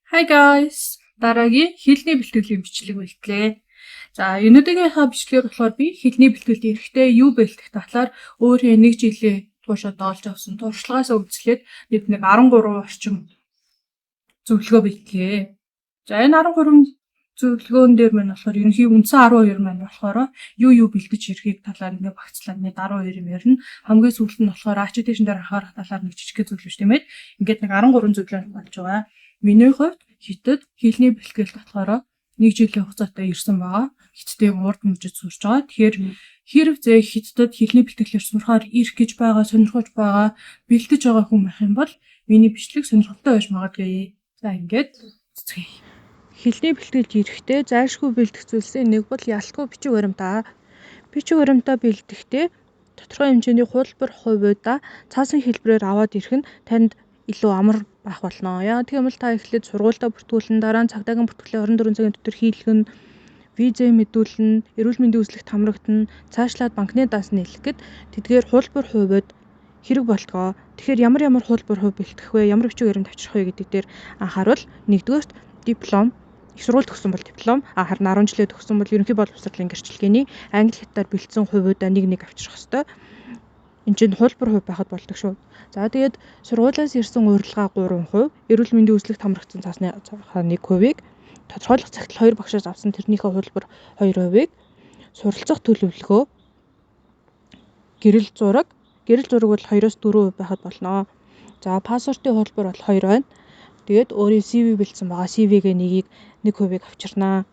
Hi guys. Дараагийн хэлний бэлтгэлийн бичлэг бэлтлээ. За, өнөөдрийнхээ бичлэгээр болохоор би хэлний бэлтгэлд эрэхтэй юу бэлтгэх талаар өөрөө 1 жилийн туршид олж авсан туршлагаас үзлээд нэг 13 орчим зөвлөгөө бэлтлээ. За, энэ 13 зөвлөгөөн дээр маань болохоор ерөнхий үндсэн 12 маань болохоор юу бэлдэж ирэхийг талаар ингээ багцлаа 12 юм ярина. Хамгийн сүүлд нь болохоор ачидation дээр анхаарах талаар нэг жижиг зөвлөж тийм ээ. Ингээд 13 зөвлөгөө болж байгаа. Миний хувьд хятад хэлний бэлтгэл болохоор 1 жилийн хугацаатай ирсэн байгаа. Хятадын урд мужид сурч байгаа. Тэгэхээр хэрв зэ хятадд хэлний бэлтгэлээр сурахаар ирэх гэж байгаа, сонирхож байгаа, бэлдэж байгаа хүн байх юм бол миний бичлэг сонирхолтой байж магадгүй. За ингээд цэцгээе. Хэлний бэлтгэлд ирэхдээ зайлшгүй бэлдэх зүйлсийн нэг бол ялтгүй бичиг баримтаа. Бичиг баримтаа бэлдэхдээ тодорхой хэмжээний хуулбар хувиудаа цаасан хэлбэрээр аваад ирэх нь танд илүү амар байх болно. Яагаад гэвэл та эхлээд сургуультай бүртгүүлэн дараа нь цагдаагийн бүртгүүлээ 24 цагийн дотор хийлгэн, визээ мэдүүлнэ, эрүүл мэндийн үзлэгт хамрагдана, цаашлаад банкны даас нийлэх гэд тэдгээр хуулбар хувиуд хэрэг болтгоо. Тэгэхээр ямар хуулбар хувь бэлтгэх вэ? Ямар бичиг баримт авчрах вэ гэдэг дээр анхаарал. Нэгдүгээрт диплом, их сургууль төгссөн бол диплом, харин 10 жилээ төгссөн бол ерөнхий боловсролын гэрчлэгээний англи хятадаар бэлдсэн хувиудаа нэг авчрах ёстой. Энд чинь хуулбар хувь байхад болдог шүү. За тэгээд сургуулиас ирсэн урилга 3%, эрүүл мэндийн үзлэгт хамрагдсан цаасны 1%-ийг, тодорхойлох цагтл 2 багшаас авсан тэрнийхээ хуулбар 2%-ийг, суралцах төлөвлөгөө, гэрэл зураг бол 2-4% байхад болно. За пассвортын хуулбар бол 2 байна. Тэгээд өөрийн CV бэлдсэн байгаа CV-гээ 1%-ийг авчирнаа.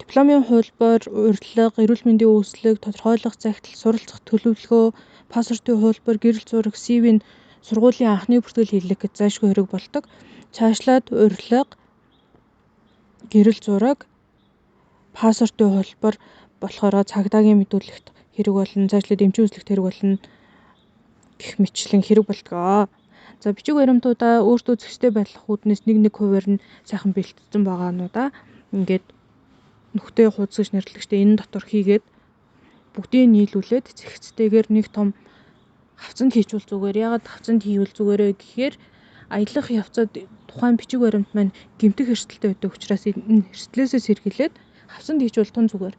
Дипломын хуулбар, урилга, эрүүл мэндийн үүслэг, тодорхойлох цагтл, суралцах төлөвлөгөө, пассвортын хуулбар, гэрэл зураг, CV-н сургуулийн анхны бүртгэл хийлгэх гэж зайлшгүй хэрэг болдог. Цаашлаад урилга, гэрэл зураг, пассвортын хуулбар болохоор цагдаагийн мэдүүлэгт хэрэг болно, цаашлаад эмчийн үзлэгт хэрэг болно гэх мэтлэн хэрэг болдгоо. За бичиг баримтуудаа өөртөө зохистой байх үүднээс 1%-аар нь сайхан бэлтгэсэн байгаануудаа ингээд нөхдөд хуудасгч нэрлэгчтэй энэ дотор хийгээд бүгдийг нийлүүлээд зэгцтэйгээр нэг том хавцанд хийчүүл зүгээр. Ягаад хавцанд хийвэл зүгээрээ гэхээр аялах явцад тухайн бичиг баримт маань гэмтэх эрсдэлтэй байдаг учраас энэ эрсдлээсээ сэргийлээд хавцанд хийчүүл тун зүгээр.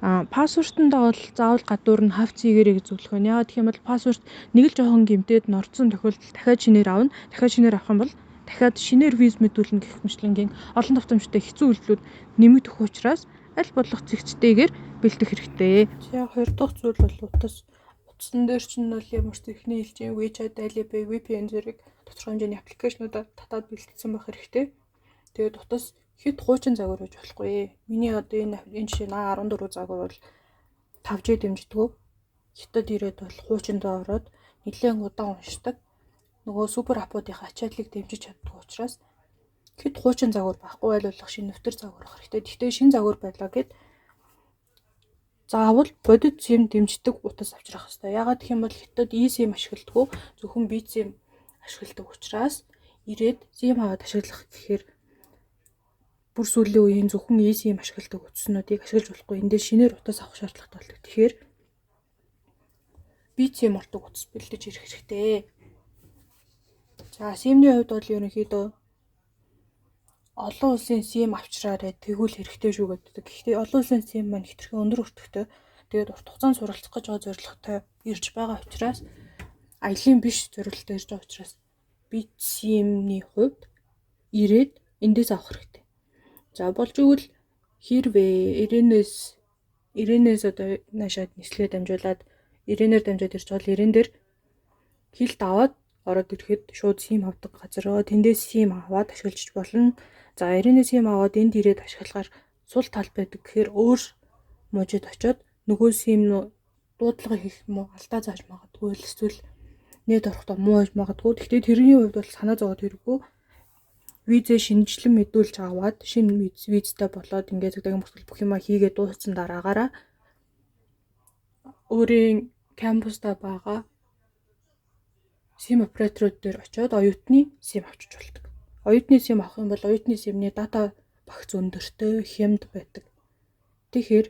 Пассвортондоо бол заавал гадуур нь хавц хийгээрэй гэж зөвлөх байна. Ягаад гэх юм бол пассворт нэг л жоохон гэмтээд нордсон тохиолдолд дахиад шинээр авна. Дахиад шинээр авах юм бол дахиад шинээр виз мэдүүлнэ гэх мэтлэнгийн олон давтамжтай хэцүү үйлдэлүүд нэмэгдэх учраас аль болох зэгцтэйгээр бэлдэх хэрэгтэй. За 2 дахь зүйл бол утсан дээр чинь бол ямар ч техникийн хэлжээ WeChat, Alipay, VPN зэрэг тодорхой хэмжээний аппликейшнуудаар татаад бэлтгэсэн байх хэрэгтэй. Тэгээд утас хэд хуучин загвар гэж болохгүй. Миний одоо энэ жишээ нь 14 загвар бол 5G дэмждэггүй. Хятад ирээд бол хуучиндаа ороод нэлээд удаан уншдаг. Нөгөө супер апуудынхаа ачааллыг дэмжиж чаддаг учраас хэд хуучин загвар байхгүй байлуулах шинэ нэвтэр загвар авах хэрэгтэй. Гэхдээ шинэ загвар байлаа гэд заавал бодит SIM дэмждэг утас авчрах хэрэгтэй. Ягаад гэх юм бол хятад eSIM ашигладаг, зөвхөн BeeSIM ашигладаг учраас ирээд SIM аваад ашиглах гэхээр бүр сүүлийн үеийн зөвхөн eSIM ашигладаг утаснуудыг ашиглаж болохгүй. Эндээс шинээр утас авах шаардлагатай болдог. Тэгэхээр BeeSIM ордог утас бэлдэж ирэх хэрэгтэй. За SIM-ний хувьд бол ерөнхийдөө олон улсын SIM авчраарай тэгвэл хэрэгтэй шүү гэдэг. Гэхдээ олон улсын SIM маань хэтэрхий өндөр өртөгтэй. Тэгээд урт хугацаанд суралцах гэж байгаа зорилготой ирж байгаа учраас аялын биш зорилготой ирж байгаа учраас BeeSIM-ний хувьд ирээд эндээс авах хэрэгтэй. За болж игэл хэрвээ Ирэнээс одоо наашаад нислэгээ дамжуулаад Ирэнээр дамжаад ирж байгаа Ирэн дээр хилд аваад ороод ирэхэд шууд SIM авдаг газар тэндээс SIM аваад ашиглаж болно. За Ирэнээс SIM аваад энд ирээд ашиглахаар сул тал байдаг гэхээр өөр мужид очиод нөгөө SIM дуудлага хийх юм уу алдаа зааж магадгүй эсвэл нэт орохдоо муу байж магадгүй. Гэхдээ тэрний хувьд бол санаа зовоод хэрэггүй. Визээ шинжилэн мэдүүлж аваад шинэ визтэй болоод ингээд цагдаагийн бүртгэл бүх юмаа хийгээд дууссан дараагаараа өөрийн кампустаа байгаа SIM операторууд дээр очиод оюутны SIM авчиж болдог. Оюутны SIM авах юм бол оюутны SIM-ний дата багц өндөртэй хямд байдаг. Тэгэхээр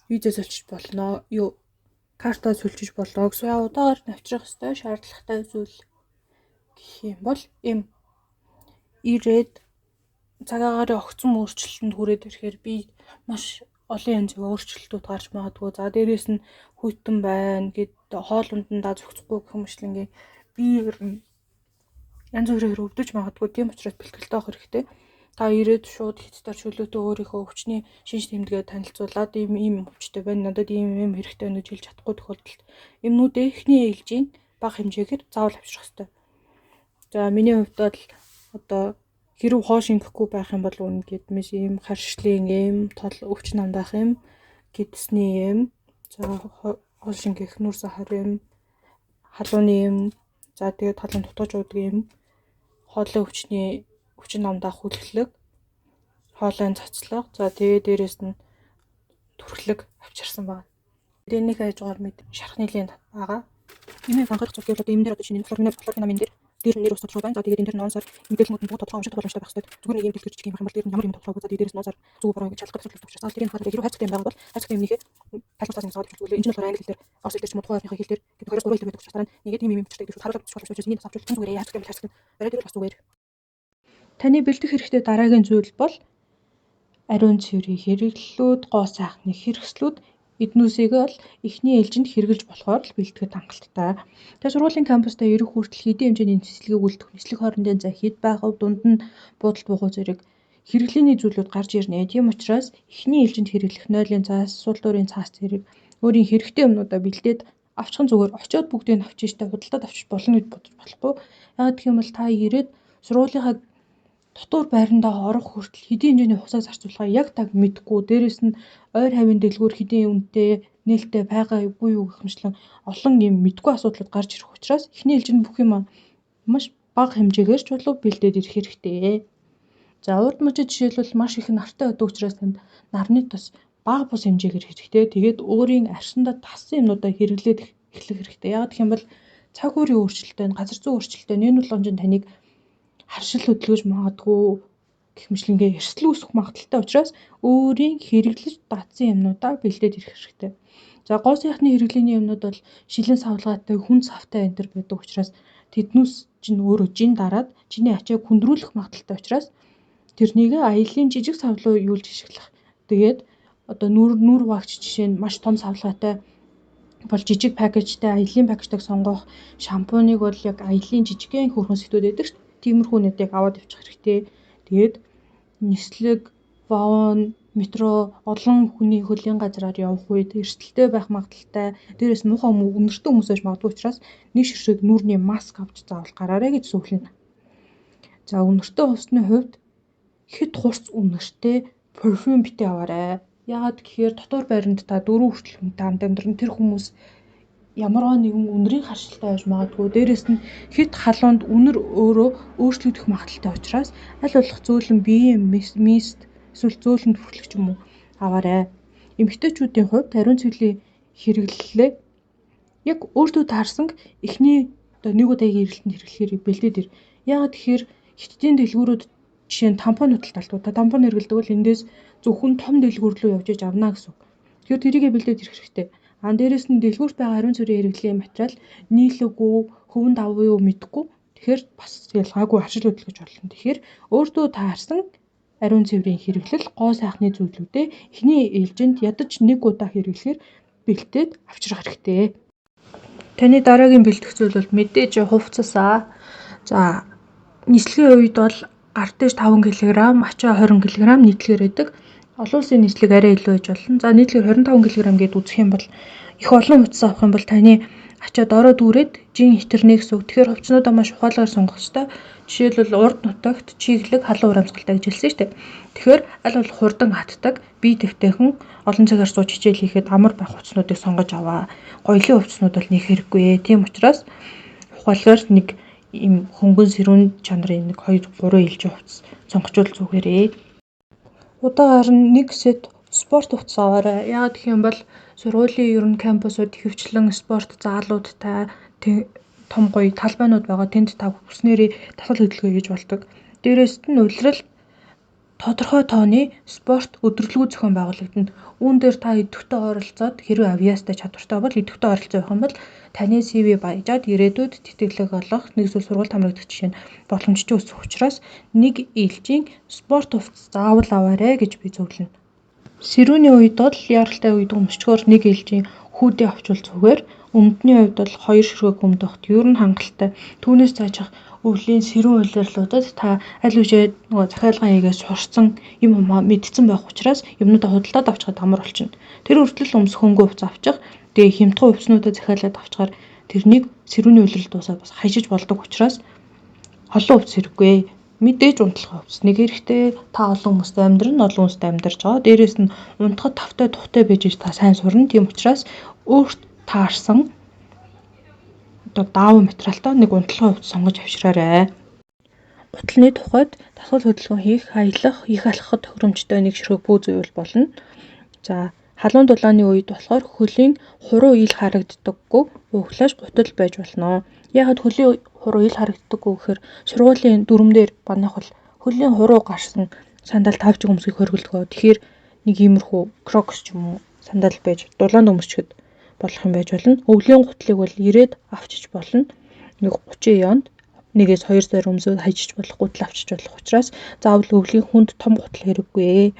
визээ солих болно. Картаа сүлжиж болно гэсэн удаагаар навчрах ёстой шаардлагатай зүйл гэх юм бол ирээд цагаагаар огцом өөрчлөлтөнд хүрээд ирэхээр би маш олон янзын өөрчлөлтүүд гарч магадгүй. За дээрээс нь хүйтэн байна гэд хоол ундаандаа зохицохгүй гэх мэтлэнгийн би ер нь янз бүрээр өвдөж магадгүй. Тийм учраас бэлтгэлтэй авах хэрэгтэй. Та ирээд шууд хятадаар чөлөөтэй өөрийнхөө өвчний шинж тэмдгээ танилцуулаад ийм өвчтэй байна. Надад ийм хэрэгтэй байна гэж хэлж чадахгүй тохиолдолд юмнуудаа эхний ээлжийн бага хэмжээгээр заавал авчрах хэрэгтэй. За миний хувьд бол одоо хэрэг хоо шингэхгүй байх юм бол үнэгээд мэс ийм харшлийн юм, тол өвч намдах юм, гидсний юм, за хоо шингэх нүрс ахар юм, халууны юм, за тэгээд талын дутгаж уудаг юм, хоолой өвчин намдах хүлхлэг, хоолойн цацлага, за тэгээд дээрэс нь түрхлэг авчирсан байна. Энийг хайжгаар мэд шархны линд байгаа. Имийг анхаарах зүйл одоо юм дээр одоо шинэ флоринамин дээр нэр ус тодорхой байна. За тэгээд энэ дэр ноосоор мэдээлэлүүд нь тодорхой унших боломжтой байх хэрэгтэй. Зүгээр нэг юм дэлгэрч гэх юм бол дээр ямар юм тодорхойгүй. За дээрээс ноосоор зүг бороо гэж шалгах хэрэгтэй учраас тэрийг хараад хэрэг хайцтай юм байгаа бол хайцтай юмнийхээ тайлбарлаж аваад үзвэл энэ нь болохоор англи хэлээр орс хэлээр ч юм уу тухайн орныхоо хэлээр гэдэг 2-3 хэл байдаг учраас дараа нь нэгэд юм бичдэг гэж харуулж болох учраас энийг авч үзвэл зүгээр яах юм хайцтай барай дээр бас зүгээр. Таны бэлдэх хэрэгтэй дараагийн зүйл бол ариун цэврийн хэрэглэлүүд, гоо сайхны хэрэгслүүд эднүүсийг бол эхний ээлжинд хэрэгжилж болохоор л бэлтгэхэд хангалттай. Тэгээ сургуулийн кампустай ирэх хүртэл хэдийн хэмжээний нислэгийг үлдэх, нислэг хоорондын зай хэд байх вэ, дунд нь буудалд буух зэрэг хэрэглээний зүйлүүд гарч ирнэ. Тийм учраас эхний ээлжинд хэрэглэх нойлын цаас, сул дүүрийн цаас зэрэг өөрийн хэрэгтэй юмнуудаа бэлдээд авчихын зүгээр очиод бүгдийг нь авчих штэ худалдаад авчих болно гэж бодож болохгүй. Яг гэх юм бол та ирээд сургуулийнхаа дотор байрандаа орох хүртэл хэдийн хэмжээний хусаа зарцуулахаа яг таг мэдэхгүй. Дээрээс нь ойр хавийн дэлгүүр хэдийн үнэтэй, нээлттэй байгаа үгүй юу гэх мэтлэн олон юм мэдгүй асуудлууд гарч ирэх учраас эхний ээлжинд бүх юм маш бага хэмжээгээр ч болов бэлдээд ирэх хэрэгтэй. За урд мөчид жишээлбэл маш их нартай байдаг учраас танд нарны тус бага бус хэмжээгээр хэрэгтэй. Тэгээд өөрийн арьсандаа тассан юмнуудаа хэрэглээд эхлэх хэрэгтэй. Яг гэх юм бол цаг үеийн өөрчлөлтөнд, газар зүйн өөрчлөлтөнд энэ болгоомжинд таныг харшил хөдөлгөж магадгүй гэх мэтлэнгээ эрсдэл үүсэх магадaltaй учраас өөрийн хэрэглэж дадсан юмнуудаа бэлдээд ирэх хэрэгтэй. За гоо сайхны хэрэглээний юмнууд бол шилэн савлгаатай, хүн савтай энэ төр байдаг учраас тэднүүс чинь өөрөө жин дараад жиний ачааг хүндрүүлэх магадaltaй учраас тэрнийг аялын жижиг савлуу юулж ашиглах. Тэгээд одоо нүр вакч жишээ нь маш том савлгаатай бол жижиг пакэжтэй аялын пакэжтэйг сонгох, шампуныг бол яг аялын жижигхэн хөрхөн сэтгүүд байдаг шүү. Тиймэрхүү нүдийг аваад явчих хэрэгтэй. Тэгээд нислэг, вагон, метро олон хүний хөлийн газраар явах үед эрсдэлтэй байх магадaltaй. Дээрээс нь муухай үнэртэй хүмүүс байж магадгүй учраас нэг ширхэг нүрийн маск авч заавал гараарай гэж зөвлөнө. За үнэртэй хувцсны хувьд хэд хурц үнэртэй парфюм битээ аваарай. Яагаад гэхээр дотор байранд та 4 хүртэл хүнтэй хамт амьдран тэр хүмүүс ямарваа нэгэн үнэрийн харшилтай байж магадгүй. Дээрээс нь хэд халуунд үнэр өөрөө өөрчлөгдөх магадaltaй учраас аль болох зөөлөн биеийн мист эсвэл зөөлөн түрхлэх юм уу аваарай. Эмэгтэйчүүдийн хувьд ариун цэврийн хэрэглэлээ яг өөртөө таарсан эхний одоо нэг удаагийн эргэлтэнд хэрэглэхээр бэлдээд ир. Яагаад тэгэхээр хятадын дэлгүүрүүд жишээ нь тампон худалдаалдаг. Та тампон хэрэглэдэг бол эндээс зөвхөн том дэлгүүр рүү явж иж авна гэсэн үг. Тэгэхээр тэрийгэ бэлдээд ирэх хэрэгтэй. Дээрээс нь дэлгүүрт байгаа ариун цэврийн хэрэглэлийн материал нийлэггүй, хөвөнд авъя уу мэдэхгүй. Тэгэхээр бас ялгаагүй харшил хөдөлгөж болно. Тэгэхээр өөртөө таарсан ариун цэврийн хэрэглэл гоо сайхны зүйлүүдээ эхний ээлжинд ядаж нэг удаа хэрэглэхээр бэлтээд авчрах хэрэгтэй. Таны дараагийн бэлтгэх зүйл бол мэдээж хувцасаа. За нислэгийн үед бол гар дээш 5 кг, ачаа 20 кг нийтлэгээр байдаг. Олон улсын нийслэг арай илүү байж болно. За нийтлэгээр 25 кг гэдээ үзэх юм бол их олон хувцас авах юм бол таны ачаа дороо дүүрээд жин хитэрнэ гэсэн үг. Тэгэхээр хувцснуудаа маш ухаалгаар сонгох ёстой. Жишээлбэл урд нутагт чиглэг халуун урамсгалтай гэж хэлсэн шүү дээ. Тэгэхээр аль болох хурдан хатдаг, бие дэвтэйхэн олон цагаар сууж хичээл хийхэд амар байх хувцснуудыг сонгож аваа. Гоёлын хувцснууд бол нэг хэрэггүй. Тийм учраас ухаалгаар нэг ийм хөнгөн сэрүүн чанарын нэг 2-3 ээлжийн хувцас сонгочвол зүгээрээ. Удаагаар нэг сет спорт хувцас аваарай. Яагаад гэх юм бол сургуулийн ерөн кампусууд ихэвчлэн спорт заалуудтай том гоё талбайнууд байгаа. Тэнд та хүснээрээ дасгал хөдөлгөөн хийж болдог. Дээрээс нь улирал Тодорхой тооны спорт өдөрлөгөө зохион байгуулагдана. Үүн дээр та идэвхтэй оролцоод хэрвээ авьяастай чадвартай бол идэвхтэй оролцоо явах юм бол таны CV баяжаад ирээдүйд тэтгэлэг олох, нэг зүйл сургалт хамрагдах жишээ нь боломжтой өсөх учраас нэг ээлжийн спорт хувцас заавал аваарэ гэж би зөвлөнө. Сэрүүний үед бол яаралтай үед өмсчгөөр нэг ээлжийн хүүдээ авчвал зүгээр. Өмдний хувьд бол 2 ширхэг өмдөхт ер нь хангалттай. Түүнээс цааших өвлийн сэрүүн улирлуудад та аль үшээ нөгөө захиалгын хийгээс сурсан юм мэдсэн байх учраас юмнуудаа худалдаад авчихад амар болчихно. Тэр хүртэл өмсөх хөнгө хувцас авчих. Тэгээ хямдхан хувцснуудаа захиалаад авчихаар тэрнийг сэрүүний улирал дуусаад бас хажиж болдог учраас олон хувцас хэрэггүй. Мэдээж унтлах хувцас нэг хэрэгтэй. Та олон хүмүүстэй амьдран олон хүмүүстэй амьдарч байгаа. Дээрээс нь унтахад тавтай тухтай байж та сайн сурна. Тийм учраас өөрт таарсан даавуу материалтай нэг унтлагын хувцас сонгож авчраарай. Гутлын тухайд дасгал хөдөлгөөн хийх, аялах, их алхахад тохиромжтой нэг ширхэг пүү зүйвэл болно. За халуун дулааны үед болохоор хөлийн хуруу ил харагддаггүй углааж гутал байж болно. Яагаад хөлийн хуруу ил харагддаггүй гэхээр сургуулийн дүрмээр банах бол хөлийн хуруу гарсан сандал тавж өмсөхийг хориглодгоо. Тэгэхээр нэг иймэрхүү крокс ч юм уу сандал байж дулаанд өмсчихэд болох юм байж болно. Өвлийн гутлыг бол ирээд авчиж болно. Нэг 30 яонд нэгээс 2 сар өмсөд хажиж болох гутал авчиж болох учраас заавал өвлийн хүнд том гутал хэрэггүй.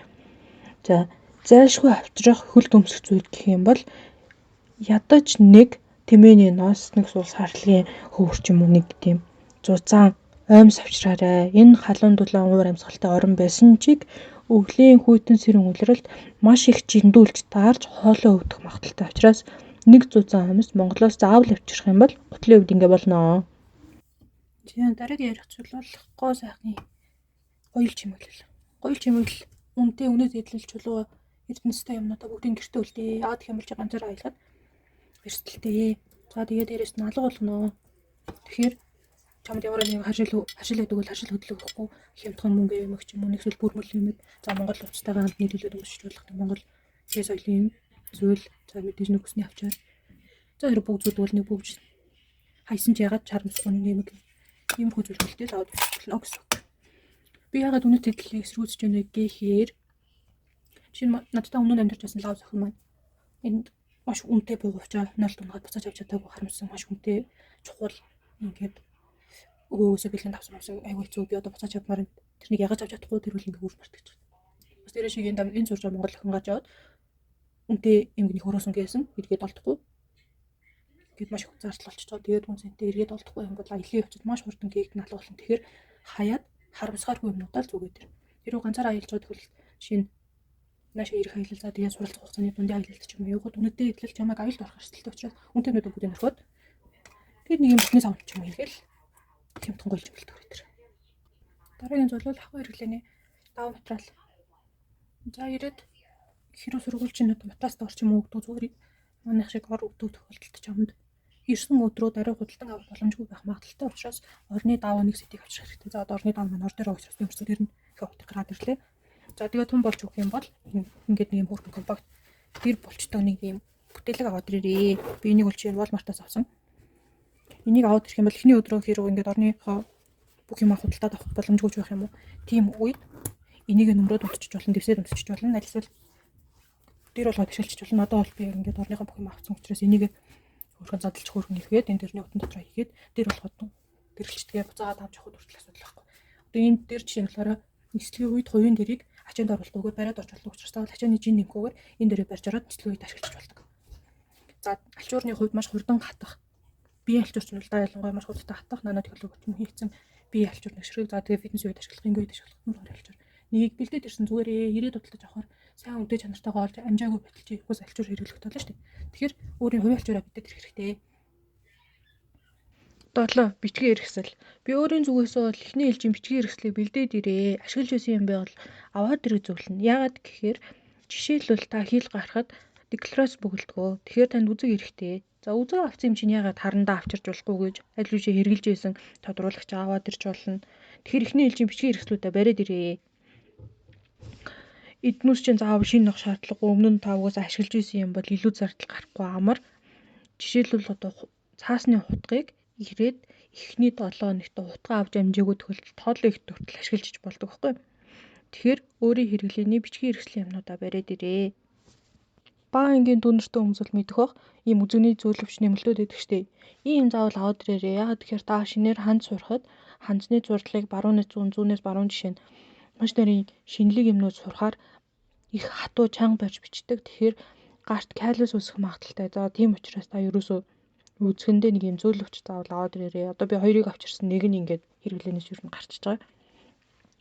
За зайлшгүй авчрах хөл төмсөх зүйл гэх юм бол ядаж нэг тэмээний ноос нэг сул сарлагын хөвөр ч юм уу нэг тийм зузаан оймс авчраарай. Энэ халуун дулаан уур амьсгалтай орон байсан чиг өвлийн хүйтэн сэрэн улиралд маш их жиндүүлж таарж хоолоо өвдөх магадaltaй учраас нэг зузаан амьс Монголоос заавал авчрах юм бол гутлын хувьд ингэ болно. Тийм дараагийн ярих зүйл бол гоо сайхны гоёл чимэглэл. Гоёл чимэглэл үнтэй үнэт эдлэл чулуу эрдэнэстэй юмнуудаа бүгдийг гэртээ үлдээ. Яагаад гэх юм бол ганцаараа аялахад эрсдэлтэй. За тэгээ дээрэс нь алга болгоно. Тэгэхээр чамд ямар нэг хашил өгдөг хашил хөдлөг өгөхгүй хямдхан мөнгө юм өгч юм уу нэгсэл бүрмөл юм. За Монгол хувцастайгаа хамт нийлүүлээд өмсч болох Монгол хээ соёлын зүйл за мэдээж нүгсний авчаар. За тэр бүгд зүйл бол нэг бүгд хайсан ч ягаад чарамсгүй нэмэг иймэрхүү зүйлтэй заавал болно гэсэн. Би ягаад үнэт эдлэлийг эсрүүцэж байна гэхээр чинь надтай өмнө амьдарч байсан лав зохион маань энд маш үнэтэй буугавчаа 0 тунгаад буцааж авч чадаагүй харамссан маш үнэтэй чухал ингээд өөсөө бэлэн тавсан айгүй хэцүү би одоо буцааж авмаар тэрнийг ягаж авч чадахгүй тэр үл ингээд үр мартаж байгаа. Бас дээрээ шиг энэ сурж байгаа Монгол охин гарч яваад үнэтэй эмгний хөрөөсөн гэсэн эргээд олдохгүй. Гэт маш их зардал болчихж байгаа. Тэгээд үнсэнтэй эргээд олдохгүй юм бол аялын явцад маш хурдан гээгд нь алга болно. Тэгэхээр хаяад харамсгааргүй юмнуудаа л зүгээд тэр. Тэрөө ганцаараа аялж байгаа тохиолдолд шинэ наашаа ирэх аялал за тэгээд суралцах хугацааны дундын аялалт ч юм уу явахад үнэтэй эдлэл чамайг аюулт орох эрсдэлтэй учраас үнэтэйнүүдээ бүгдийг орхиод тэгээд нэг юм бүхнээс авч юм хийгээл хямдхан голж бэлтгэр тэр. Дараагийн зүйл бол хаваа хэрэглээний даваа материал. За ирээд хэрэг сургуульчин матраст орчим өгдөг зүгээр манайх шиг ор өгдөг тохиолдолд чамд ирсэн өдрөө даруй худалдан авах боломжгүй байх магадaltaй учраас орны даваа нэг сэтийг авчрах хэрэгтэй. За одоо орны даваа маань ор дээр уучраас юмсууд ирнэ их хот гараад ирлээ. За тэгээ түн болж өгөх юм бол ингээд нэг юм хөргөн компакт гэр болчтой нэг юм бүтээлэг аваад ирээрээ. Би энийг бол чинь Walmart-аас авсан. Энийг аваад ирэх юм бол эхний өдрөө хэрэг ингээд орныхоо бүх юм худалдаад авах боломжгүй байх юм уу? Тийм үед энийг нөмрөөд унтчих болно, дэвсээд унтчих болно. Альсвал дээр болгоод ташилчих болно. Одоо бол би ингээд орныхоо бүх юм авсан учраас энийг хөргөн задлж хөргөн хийгээд энэ дэрний утан дотроо хийгээд дээр болгоод гэрэлчдгээ буцаагаад авч явах хүртэл асуудал байхгүй. Одоо энэ дээр жишээ нь болохоор нислэгийн үед хувийн дэрийг ачаанд оруулалтгүйгээр бариад орж болох учраас таавал ачааны жин нэмгүйгээр энэ дээрээ барьж ороод нислэгийн үед ашиглаж болдог. За алчуурны хувьд маш хурдан хатах. Бие алчуурч нь л да ялангуяа маш хурдан хатах нано технологи юм хийцэн бие алчуурны ширхэг за тэгээ фитнес үед ашиглах ингээд ашиглах юм байна алчуур. Нэгийг бэлдээд ирсэн зүгээрээ ирээд бодлож авахаар сайн үнэтэй чанартайгаа олж амжаагүй байтал чи ихэвгүй алчуур хэрэглэх болно шүү дээ. Тэгэхээр өөрийн хувийн алчуураа бэлдээд ирэх хэрэгтэй. 7. Бичгийн хэрэгсэл. Би өөрийн зүгээс бол эхний ээлжийн бичгийн хэрэгслийг бэлдээд ирээ. Ашиглаж байсан юм байвал аваад ирэх зөвлөнө. Яагаад гэхээр жишээлбэл та хийл гарахад декларац бөглөдгөө. Тэгэхээр танд үзэг эрэхтэй. За үзэг авсан юм чинь яагаад харандаа авчирч болохгүй гэж аль үшээ хэрглэж байсан тодруулагч аваад ирж болно. Тэгэхээр эхний ээлжийн бичгийн хэрэгслүүдээ бариад ирээ. Эднүс чинь заавал шинэ нөх шаардлагагүй өмнө нь та угаасаа ашиглаж байсан юм бол илүү зардал гарахгүй амар. Жишээлбэл одоо цаасны хутгыг ирээд эхний 7 хоногт утга авч амжаагүй тохиолдолд тоолын их хүртэл ашиглаж болдог байхгүй. Тэгэхээр өөрийн хэрэглээний бичгийн хэрэгслийн юмнуудаа бариад ирээ. Бага ангийн дүүнэртэй хүмүүс бол мэдэх бах ийм үзэгний зөвлөвч нэмэлтүүд өгдөг штеп. Ийм заавал аваад ирээрээ. Ягаад тэгэхээр та шинээр ханд сурахад хандсны зурдлыг баруун нэз зүүн зүүнээс баруун жишээ нь маш нарийн шинэлэг юмнууд сурахаар их хатуу чанга барьж бичдэг. Тэгэхээр гарт кайлус үүсэх магадaltaй. За тийм учраас та ерөөсөө үзэхэндээ нэг юм зөвлөвч заавал аваад ирээрээ. Одоо би хоёрыг авчирсан, нэг нь ингээд хэрэглэнээс юу н гарчиж байгаа.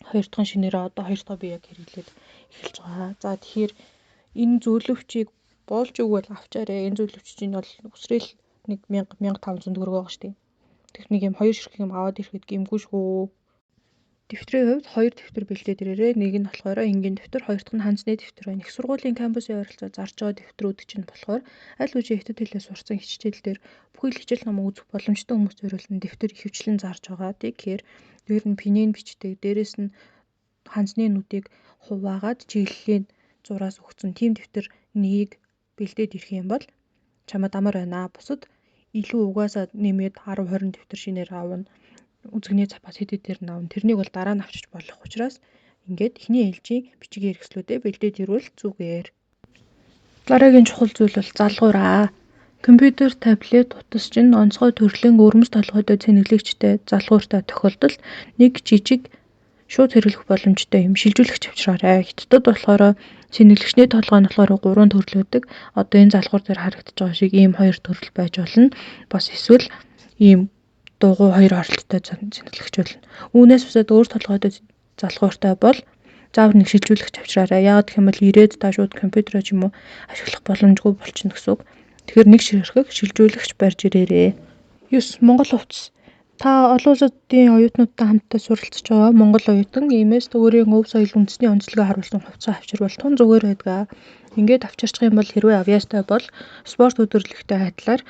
Хоёр дахь нь шинээрээ одоо хоёр дахь би яг хэрэглээд эхэлж байгаа. За тэгэхээр энэ зөвлөвчийг болж өгвөл авчаарай. Энэ зөвлөвч чинь бол өсрөөл нэг 1500 төгрөг байгаа шүү дээ. Тэр нэг юм хоёр ширхэг юм аваад ирэхэд гэмгүй шүү. Дэвтрийн хувьд хоёр дэвтэр бэлдээд ирээрээ. Нэг нь болохоор энгийн дэвтэр, хоёр дахь нь хандсны дэвтэр байна. Их сургуулийн кампусын ойролцоо зарж байгаа дэвтрүүд чинь болохоор аль хэдийн хятад хэлээр сурсан хичээл дээр бүхэл хичээл номоо үзэх боломжтой хүмүүс зориулсан дэвтэр ихэвчлэн зарж байгаа. Тэгэхээр дээр нь пинэн бичдэг, дээрэс нь хандсны нүдийг хуваагаад чиглэлийн зураас өгсөн тийм дэвтэр нэгийг бэлдээд ирэх юм бол чамд амар байна. Бусад илүү угаасаа нэмээд 10 20 дэвтэр шинээр аавна. Үзэгний запас хэд дээр наавна. Тэрнийг бол дараа нь авчиж болох учраас ингээд эхний ээлжийн бичгийн хэрэгслүүдэд бэлдээд ирвэл зүгээр. Дараагийн чухал зүйл бол залгуураа. Компьютер, таблет, утас чинь онцгой төрлийн өрмөс толгойтой цэнэглэгчтэй залгууртай тохиолдолд нэг жижиг шууд хэрэглэх боломжтой юм шилжүүлэгч авчраарай. Хятадд болохоор цэнэглэгчний толгой нь болохоор 3 төрлөөдөг. Одоо энэ залгуур дээр харагдаж байгаа шиг ийм 2 төрөл байж болно. Бас эсвэл ийм дугуй 2 оролттой цэнэглэгч болно. Үүнээс бусад өөр толгойтой залгууртай бол заавал нэг шилжүүлэгч авчраарай. Яагаад гэх юм бол ирээд та шууд компьютероо ч юм уу ашиглах боломжгүй болчихно гэсэн үг. Тэгэхээр нэг ширхэг шилжүүлэгч барьж ирээрээ. 9. Монгол хувцас. Та олон улсуудын оюутнуудтай хамтдаа суралцж байгаа Монгол оюутан иймээс өөрийн өв соёл үндэсний онцлогоо харуулсан хувцас авчирвал тун зүгээр байдаг. Ингээд авчирчих юм бол хэрвээ авьяастай бол спорт өдөрлөгтэй хайдлаар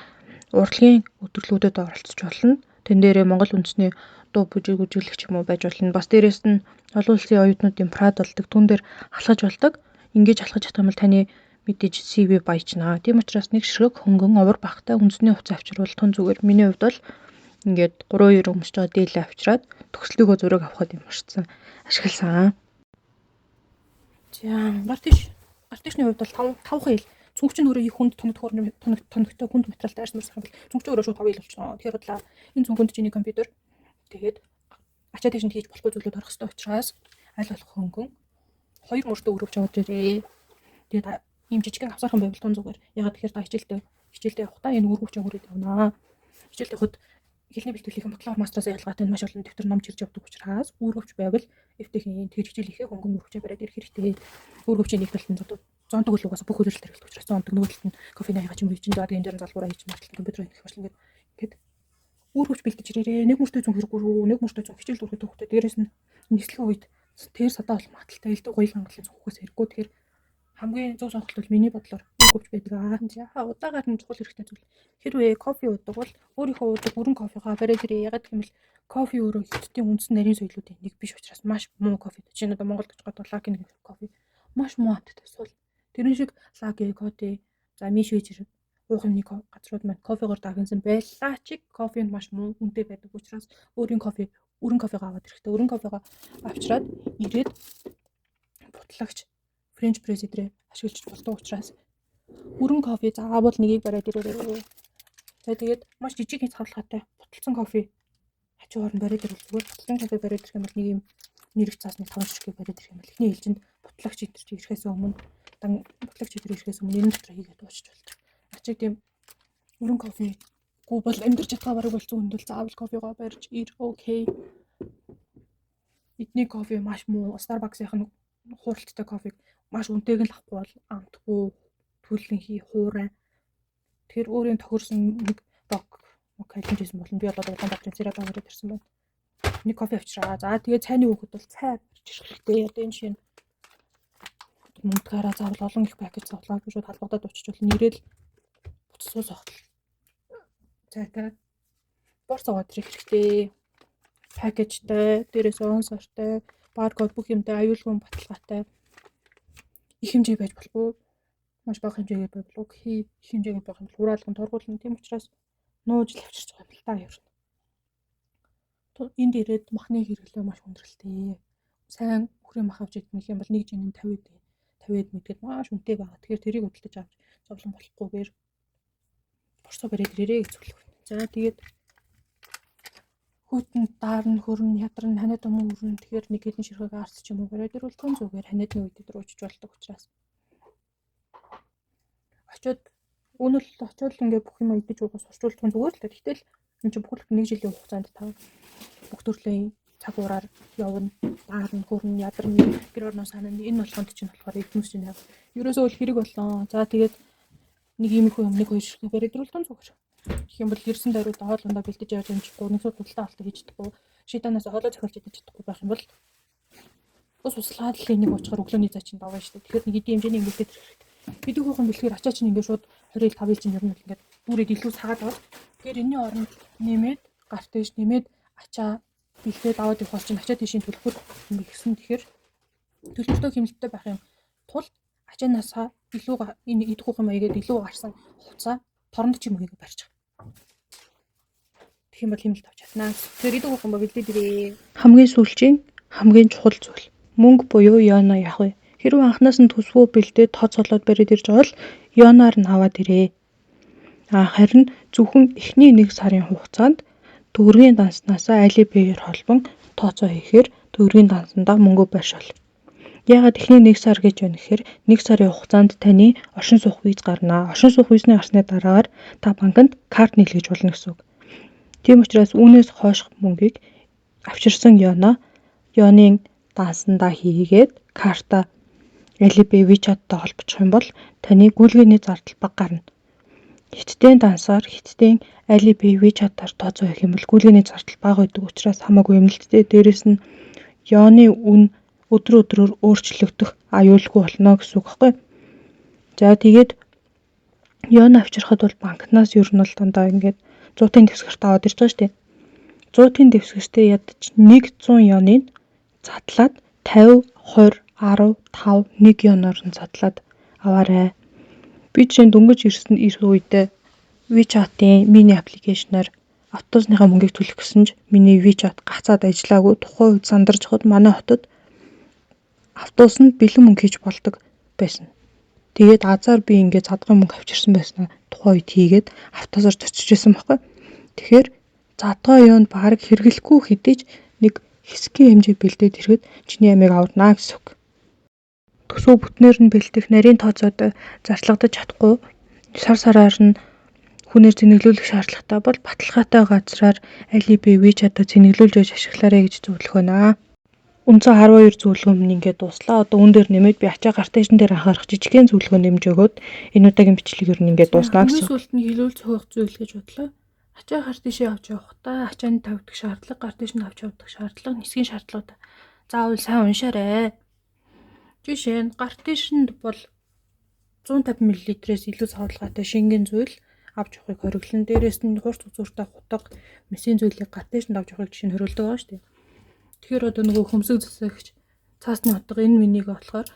урлагийн өдөрлгүүдэд оролцож болно. Тэн дээрээ Монгол үндэсний дуу бүжиглэгч юм уу байж болно. Бас дээрээс нь олон улсын оюутнуудын прад болдог. Түн дээр халахж болдог. Ингээд халахж чадах юм бол таны мэдээж CV баяжнаа. Тийм учраас нэг ширхэг хөнгөн овор багтай үндэсний хувцас авчирвал тун зүгээр. Миний хувьд бол ингээд 3 өмсөж байгаа дээлээ авчираад төгслөгөө зураг авахад юм орцсон ашигласан. За гартишны хувьд бол 5 хил цүнх чинь өөрөө их хүнд тоногтой хүнд материалтай арьс мөрсөх юм бол цүнх чинь өөрөө шууд 5 хил болчихно. Тэгэхээр бодлоо энэ цүнхэнд чиний компьютер тэгээд ачаа тийш нь хийж болохгүй зүйлүүд орох хэрэгтэй учраас аль болох хөнгөн 2 мөртөө өрөвч аваад ирээ. Тэгээд ийм жижигхэн авсархан байвал тун зүгээр. Ягаад тэгэхээр та хичээлдээ явахдаа энэ өргөвч өгөөд явнаа. Хичээлдээ хот хэлний бэлтгэлийнхэн бодлого мастраас ялгаатай маш олон дэвтэр ном чирж явдаг учраас өргөвч байвал эвтэйхэн тэр хичээл ихээ хөнгөн өргөвчөө бариад ирэх хэрэгтэй. Өргөвчийн нэг талд нь зонтог л угаасаа бүх үйлрэлт хэрэглэх учраас зонтог нөгөө талд нь кофений хаягач юм хийж энэ дээр залгуураа хийж магадгүй компьютер хийх болно ингээд өргөвч бэлдэж ирээрээ. Нэг мөртөө зүүн хэрэггүй рүү, нэг мөртөө зүүн хичээл дүүрэх төгтөө дээрээс нь нислэгийн үед тэр садаа болох магадaltaй элдв гоёл хангалын цогхоос хэрэггүй. Тэгэхээр хамгийн зөв сонголт бол миний бодлоор өргөвч байдаг. За удаагаар нь чухал хэрэгтэй зүйл. Хэрвээ кофе уудаг бол өөрийнхөө уудаг бүрэн кофегаа бариад ирээ. Ягаад гэвэл кофе өөрөө хятадын үндсэн нарийн соёлуудын нэг биш учраас маш муу кофе. Жишээ нь одоо Монголд гэж бодвол лаки нэг кофе маш муу амттай сул. Тэрэн шиг лаки, кофе, за мишвэж хэрэг уух нэг газрууд маань кофегоор дагнсан байлаа ч кофе нь маш муу үнэтэй байдаг учраас өөрийн өрөн кофегаа аваад ирэхдээ өрөн кофегаа авчираад ирээд бутлагч френч пресс эдрээ ашиглаж болдог учраас өрөн кофе заавал нэгийг бариад ирээрэй. За тэгээд маш жижиг хязгаарлалтай буталсан кофе хажуугаар нь бариад ирвэл зүгээр. Буталсан кофе бариад ирэх юм бол нэг юм нэрэг цаасны 5 ширхэг бариад ирэх юм бол эхний ээлжинд бутлагч эдрч ирэхээс өмнө бутлагч эдрээ ирэхээс өмнө энэ дотор хийгээд уучж болдог. Ачиг тийм өрөн кофе гоо бол амьдарч чадгаа бараг болцсон хүнд бол заавал кофегоо барьж ир. Окей. Эдний кофе маш муу. Starbucks-ийн хууралттай кофег маш үнэтэйг нь авахгүй бол амтгүй төлөнхий хуурай. Тэгэхээр өөрийн тохирсон нэг хэлжсэн болно. Би бол улаан багтрын цэрэг аваад ирсэн байна. Нэг кофе авчираа. За тэгээд цайны хөөхд бол цай барьж ирэх хэрэгтэй. Одоо энэ шинэ мөнгөдгаараа заавал олон их пакэж зовлоо гэж шууд халбагдаад очиж болно. Ирээл буцсуус огтл. Цайтай борс аваад ирэх хэрэгтэй. Пакэжтэй, дээрээс он сортой, баркод бүх юмтай аюулгүй баталгаатай их хэмжээ байж болохгүй. Маш бага хэмжээгээр байвал их хэмжээгээр байх юм бол хураалган торгуулна. Тийм учраас нууж л авчирч байгаа юм л та ер нь. Энд ирээд махны хэрэглээ маш хүндрэлтэй. Сайн крем авч идэх юм бол нэг жинийн 50-д мэдгээд маш үнэтэй байгаа. Тэгэхээр тэрийг хөдөлж авч зовлон болохгүйгээр борсоо бариад ирээрээ гэж зөвлөх. За тэгээд хүүтэнд даарн хөрн ядарн ханиад өмнө хөрн тэгэхээр нэг хэдэн ширхэг арс ч юм уу бариад ирвэл тун зүгээр ханиадны үед рүүчж болдог учраас очоод үнэл очоод ингээ бүх юм идэж уугаас сурчулж тун зүгээр л та. Гэтэл энэ чинь бүхэл нэг жилийн хугацаанд та бүх төрлийн цаг уураар явна. Даарн хөрн ядарн гэр орноо санаа энэ болгонд чинь болохоор эднүс чинь яг ерөөсөө л хэрэг боллоо. За тэгээд нэг юм их юм нэг хоёр ширхэг бариад ирвэл тун зүгээр. Гэх юм бол ирсэн даруйд хоолндоо бэлдэж яаж амжихгүй нэг сууд худалдаа авалт хийж чадахгүй шийданаас хоолой зохиолж идэж чадахгүй байх юм бол ус услаад л энийг уучгаар өглөөний цай чинь даваа шүү дээ. Тэгэхээр нэг эдийн хэмжээний ингээд бидний хүүхэн бэлгээр ачаа чинь ингээд шууд 25 чинь ер нь ингээд бүрээд илүү цагаад аваад тэгэхээр энэний оронд нэмээд гарт дэш нэмээд ачаа бэлдээд аваад явах бол чинь ачаа дэшийн төлбөр нэгсэн. Тэгэхээр төлбөртөө хэмнэлттэй байх юм тул ачаанаасаа илүү энэ идэх хүүхэн маягээд илүү гарсан хуцаа торонд ч юм уу барьж байгаа. Тэгэх юм бол хэмнэлт авч чаднаа. Тэгэхээр идэх хүүхэн бэлдээд ирээ. Хамгийн сүүлчийн хамгийн чухал зүйл мөнгө буюу ёно явах вэ? Хэрвээ анханаас нь төсвөө бэлдээд тооцоолоод бариад ирж байгаа бол ёноор нь аваад ирээ. Харин зөвхөн эхний 1 сарын хугацаанд төгрөгийн данснасаа Alipay-ээр холбон тооцоо хийхээр төгрөгийн дансандаа мөнгө барьшуул. Яагаад эхний 1 сар гэж байна гэхээр 1 сарын хугацаанд таны оршин суух виз гарна. Оршин суух визний гарсны дараагаар та банкнд карт нийлгэж болно гэсэн үг. Тийм учраас үүнээс хойш мөнгийг авчирсан ёны дансандаа хийгээд карта Alipay WeChat-тай холбочих юм бол таны гүйлгээний зардал бага гарна. Хятадын дансаар хятадын Alipay WeChat-аар тооцоо хийх юм бол гүйлгээний зардал бага байдаг учраас хамаагүй эмнэлттэй. Дээрээс нь ёны үн өдрөөр өөрчлөгдөх аюулгүй болно гэсэн үг байхгүй. За тэгээд ён авчирхад бол банкнаас ер нь бол дандаа ингээд 100-ын дэвсгэрт аваад ирж байгаа шүү дээ. 100-ын дэвсгэртээ ядаж 100 ёныг задлаад 50, 20, 10, 5, 1 ёноор нь задлаад аваарай. Би жишээ нь дөнгөж ирсэн үедээ WeChat-ийн мини аппликейшнаар автобусныхаа мөнгийг төлөх гэсэн ч миний WeChat гацаад ажиллаагүй. Тухайн үед сандарч хад манай хотод автобусанд бэлэн мөнгө хийж болдог байсан. Тэгээд азар би ингээд задгын мөнгө авчирсан байсан. Тухайн үед хийгээд автобусаар зорчиж байсан байхгүй. Тэгэхээр задгаа ёнд баг хэрэглэхгүй хэдий ч нэг хэсгийн хэмжээ бэлдээд ирэхэд чиний ямиг аварнаа гэсэн үг. Төсөв бүтнээр нь бэлдэх нарийн тооцоод зарчлагадаж чадахгүй сар сараар нь хүнээр зэнэглүүлэх шаардлагатай бол баталгаатай газраар Alipay WeChat-аа зэнэглүүлж байж ашиглаарай гэж зөвлөх байна. Үндсэн 12 зөвлөгөө минь ингээд дуслаа. Одоо үүн дээр нэмээд би ачаа гартайшин дээр анхаарах жижигхэн зөвлөгөө нэмж өгөөд энэ удаагийн бичлэг ер нь ингээд дуснаа гэсэн. Сүлд нь хилүүлж суух зүйл гэж бодлоо. Ачаа гарт дэшээ авч явахдаа ачааны тавьдаг шаардлага, гарт дэш нь авч явдаг шаардлага, нисхийн шаардлагууд заавал сайн уншаарай. Жишээ нь гарт дэшинд бол 150 мл-ээс илүү савлгаатай шингэн зүйл авч явахыг хориглон. Дээрээс нь хурц үзүүртэй хутга месийн зүйлийг гарт дэшинд авч явахыг жишээ нь хориглодог байгаа шүү дээ. Тэгэхээр одоо нөгөө хөмсөг засагч цаасны утга энэ минийг болохоор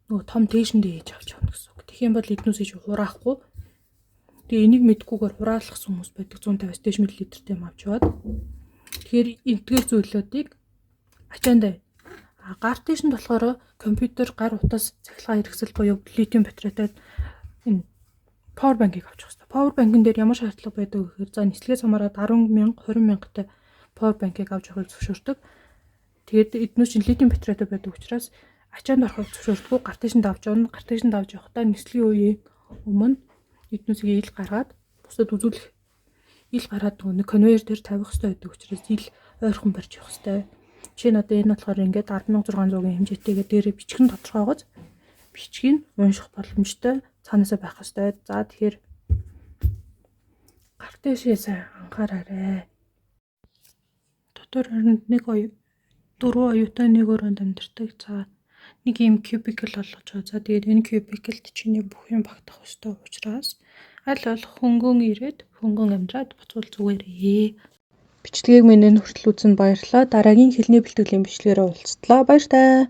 нөгөө том тээшэндээ хийж авч явна гэсэн үг. Тэгэх юм бол эднүс хийж хураахгүй. Тэгээ энийг мэдгүйгээр хураалгасан хүмүүс байдаг 150 мл-тэй юм авч яваад. Тэгэхээр энтгээр зүйлүүдийг ачаандаа гарт дэшинд болохоор компьютер гар утас цахилгаан хэрэгсэл буюу литиум батарейтай энэ power bank-ыг авчих хэрэгтэй. Power bank-ын дээр ямар шаардлага байдаг вэ гэхээр за нислэгээ самаараа 10,000, 20,000-тай power bank-ыг авч явахыг зөвшөөрдөг. Тэгээд эднүс чинь литиум батарейтай байдаг учраас ачаанд орохыг зөвшөөрдөггүй. Гарт дэшинд авч явна. Гарт дэшинд авч явахдаа нислэгийн үеийн өмнө эднүсийг ил гаргаад бусдад үзүүлэх ил гараад нэг конвейер дээр тавих хэрэгтэй байдаг учраас ил ойрхон барьж явах хэрэгтэй. Жишээ нь одоо энэ болохоор ингээд 10,600-ийн хэмжээтэйгээ дээрээ бичгэн тодорхойгоц бичгийг унших боломжтой цаанаасаа байх хэрэгтэй. За тэгэхээр гарт дэшээ сайн анхаараарай. Дотор хоринд нэг дөрвөн оюутай нэг өрөөнд амьдардаг. За нэг юм cubicle болгож байгаа. За тэгээд энэ cubicle-д чиний бүх юм багтах ёстой учраас аль болох хөнгөн ирээд хөнгөн амьдраад буцвал зүгээрээ. Бичлэгийг минь энэ хүртэл үзсэнд баярлалаа. Дараагийн хэлний бэлтгэлийн бичлэгээр уулзтлаа. Баяр таа.